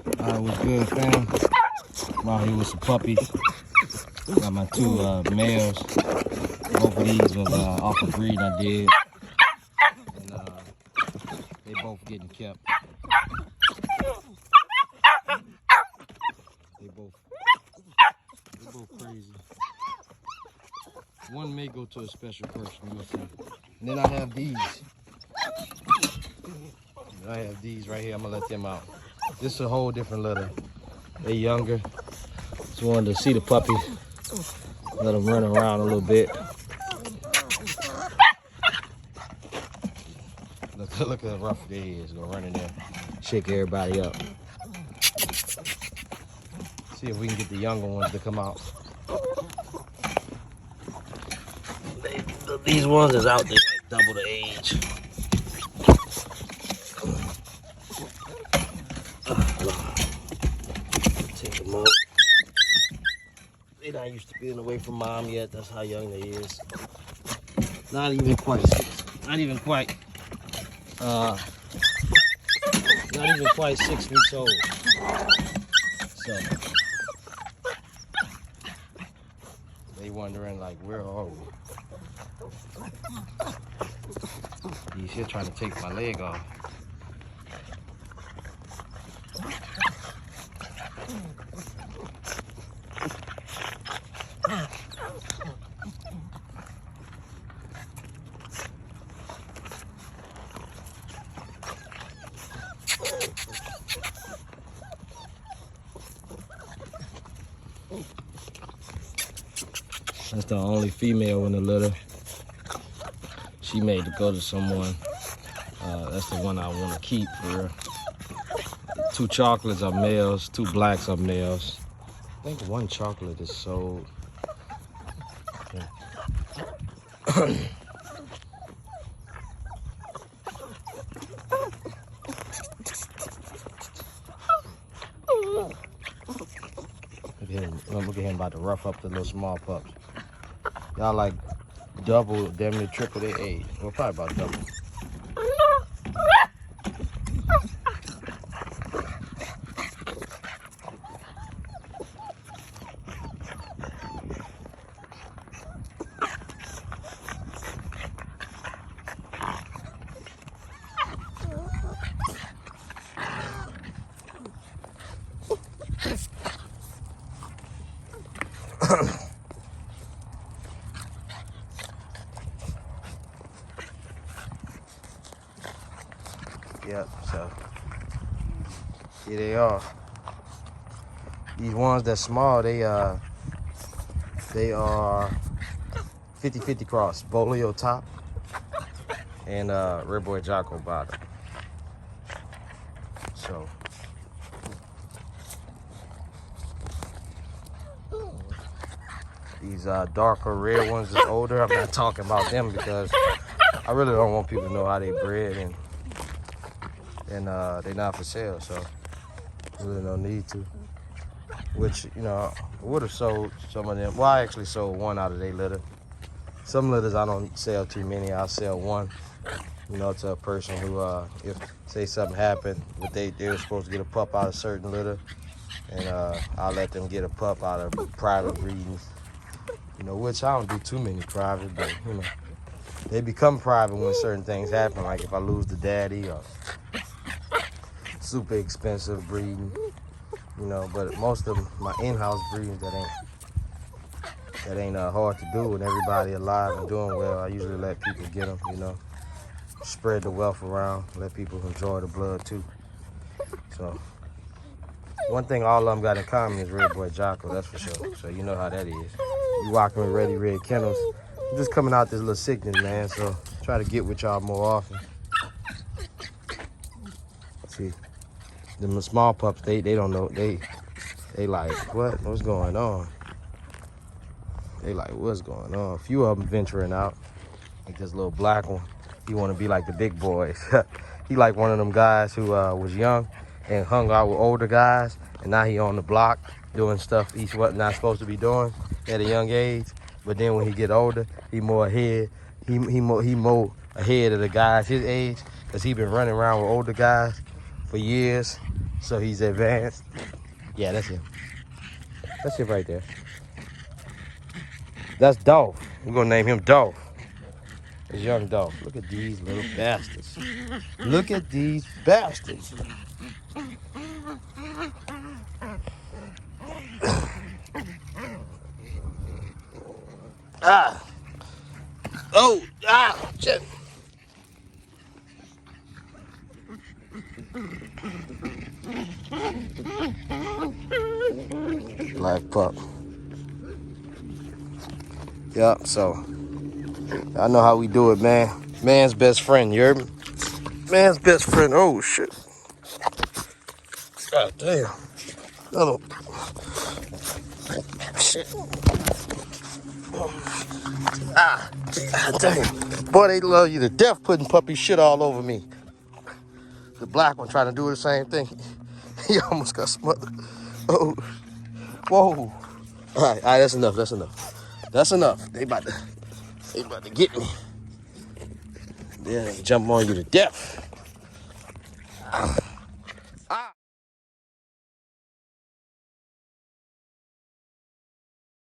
What's good, fam? I'm out here with some puppies. Got my two males. Both of these was off a breed I did. And they both getting kept. They both crazy. One may go to a special person, we'll see. And then I have these. Right here. I'm gonna let them out. This is a whole different litter. They younger. Just wanted to see the puppies. Let them run around a little bit. Look how rough they is. Gonna run in there, shake everybody up. See if we can get the younger ones to come out. These ones is out there like double the age. Take them out. They're not used to being away from mom yet. That's how young they is. Not even quite 6. Not even quite 6 weeks old. So they wondering like, where are we? He's here trying to take my leg off. That's the only female in the litter. She made to go to someone. That's the one I want to keep for real. 2 chocolates are males, 2 blacks are males. I think 1 chocolate is sold. Yeah. Look at him about to rough up the little small pups. Y'all like double, damn near triple their age. Well, probably about double. Yep, so here they are. These ones that's small, they are 50-50 cross, Bolio top and Red Boy Jocko bottom. So these darker red ones is older. I'm not talking about them because I really don't want people to know how they bred, and they're not for sale, so really no need to. Which, you know, I would have sold some of them. Well, I actually sold 1 out of their litter. Some litters I don't sell too many. I'll sell 1, you know, to a person who, if say something happened, but they were supposed to get a pup out of certain litter, and I'll let them get a pup out of private breedings. You know, which I don't do too many private, but you know, they become private when certain things happen, like if I lose the daddy or super expensive breeding, you know. But most of my in-house breedings that ain't hard to do, and everybody alive and doing well, I usually let people get them, you know, spread the wealth around, let people enjoy the blood too. So one thing all of them got in common is Red Boy Jocko, that's for sure. So you know how that is. You rocking with Readyredkennels. I'm just coming out this little sickness, man, so try to get with y'all more often. See, them small pups, they don't know, they like, what's going on? They like, what's going on? A few of them venturing out, like this little black one. He want to be like the big boys. He like one of them guys who was young and hung out with older guys, and now he on the block doing stuff he's not supposed to be doing at a young age. But then when he get older, he more ahead. He more ahead of the guys his age, because he been running around with older guys for years, So he's advanced. Yeah, that's him. That's him right there. That's Dolph. We're gonna name him Dolph. It's young Dolph. Look at these little bastards. Look at these bastards. Ah. Oh. Ah. Shit. Black pup. Yep, so I know how we do it, man. Man's best friend, you heard me? Man's best friend. Oh shit. God damn. Oh shit. Ah, God damn. Boy, they love you to death putting puppy shit all over me. The black one trying to do the same thing. He almost got smothered. Oh, whoa. All right, that's enough. That's enough. That's enough. They about to get me. Yeah, they jump on you to death.